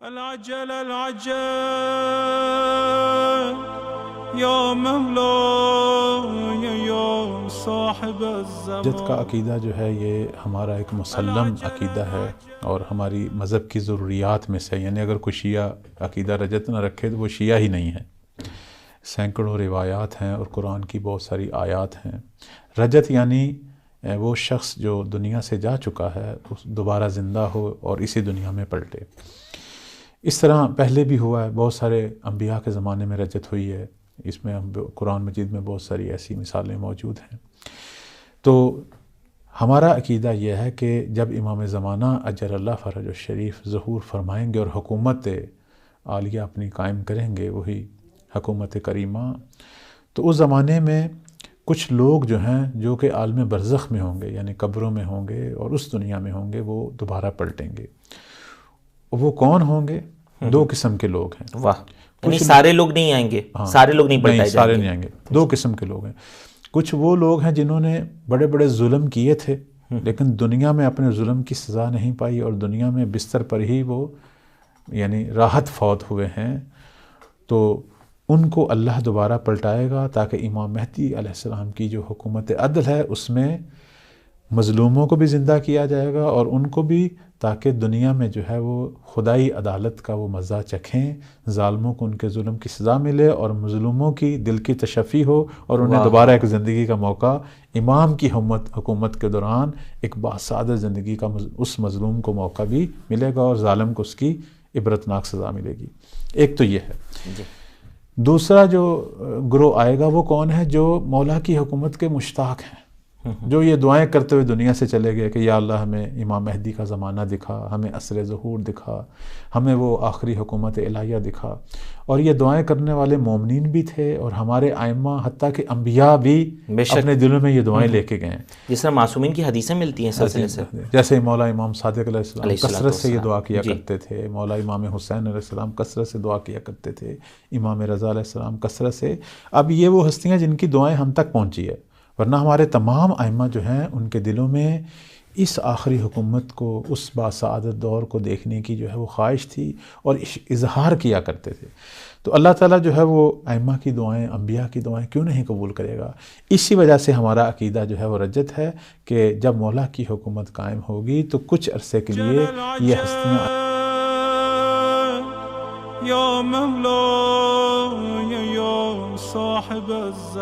العجل العجل یا مولا یا صاحب الزمان. رجت کا عقیدہ جو ہے یہ ہمارا ایک مسلم عقیدہ ہے اور ہماری مذہب کی ضروریات میں سے، یعنی اگر کوئی شیعہ عقیدہ رجت نہ رکھے تو وہ شیعہ ہی نہیں ہے. سینکڑوں روایات ہیں اور قرآن کی بہت ساری آیات ہیں. رجت یعنی وہ شخص جو دنیا سے جا چکا ہے دوبارہ زندہ ہو اور اسی دنیا میں پلٹے. اس طرح پہلے بھی ہوا ہے، بہت سارے انبیاء کے زمانے میں رجت ہوئی ہے. اس میں قرآن مجید میں بہت ساری ایسی مثالیں موجود ہیں. تو ہمارا عقیدہ یہ ہے کہ جب امام زمانہ اجر اللہ فرج الشریف ظہور فرمائیں گے اور حکومت عالیہ اپنی قائم کریں گے، وہی حکومت کریمہ، تو اس زمانے میں کچھ لوگ جو ہیں جو کہ عالم برزخ میں ہوں گے، یعنی قبروں میں ہوں گے اور اس دنیا میں ہوں گے، وہ دوبارہ پلٹیں گے. وہ کون ہوں گے؟ دو قسم کے لوگ ہیں. واہ، یعنی سارے لوگ نہیں آئیں گے، سارے لوگ نہیں پلٹائے جائیں گے. سارے نہیں آئیں گے. دو قسم کے لوگ ہیں. کچھ وہ لوگ ہیں جنہوں نے بڑے بڑے ظلم کیے تھے لیکن دنیا میں اپنے ظلم کی سزا نہیں پائی اور دنیا میں بستر پر ہی وہ یعنی راحت فوت ہوئے ہیں. تو ان کو اللہ دوبارہ پلٹائے گا تاکہ امام مہدی علیہ السلام کی جو حکومت عدل ہے اس میں مظلوموں کو بھی زندہ کیا جائے گا اور ان کو بھی، تاکہ دنیا میں جو ہے وہ خدائی عدالت کا وہ مزہ چکھیں، ظالموں کو ان کے ظلم کی سزا ملے اور مظلوموں کی دل کی تشفی ہو اور انہیں دوبارہ ایک زندگی کا موقع امام کی حکومت کے دوران ایک باسعادت زندگی کا اس مظلوم کو موقع بھی ملے گا اور ظالم کو اس کی عبرتناک سزا ملے گی. ایک تو یہ ہے. دوسرا جو گروہ آئے گا وہ کون ہے؟ جو مولا کی حکومت کے مشتاق ہیں، جو یہ دعائیں کرتے ہوئے دنیا سے چلے گئے کہ یا اللہ ہمیں امام مہدی کا زمانہ دکھا، ہمیں عصر ظہور دکھا، ہمیں وہ آخری حکومت الہیہ دکھا. اور یہ دعائیں کرنے والے مومنین بھی تھے اور ہمارے ائمہ حتیٰ کہ انبیاء بھی اپنے دلوں میں یہ دعائیں لے کے گئے ہیں. جس طرح معصومین کی حدیثیں ملتی ہیں سلسلے سے، جیسے مولا امام صادق علیہ السلام کثرت سے یہ دعا کیا کرتے تھے، مولا امام حسین علیہ السلام کثرت سے دعا کیا کرتے تھے، امام رضا علیہ السلام کثرت سے. اب یہ وہ ہستیاں جن کی دعائیں ہم تک پہنچی ہے، ورنہ ہمارے تمام ائمہ جو ہیں ان کے دلوں میں اس آخری حکومت کو، اس باسعادت دور کو دیکھنے کی جو ہے وہ خواہش تھی اور اظہار کیا کرتے تھے. تو اللہ تعالیٰ جو ہے وہ ائمہ کی دعائیں، انبیاء کی دعائیں کیوں نہیں قبول کرے گا؟ اسی وجہ سے ہمارا عقیدہ جو ہے وہ رجت ہے کہ جب مولا کی حکومت قائم ہوگی تو کچھ عرصے کے لیے یہ ہستیاں یا مولا یا صاحب الزمان.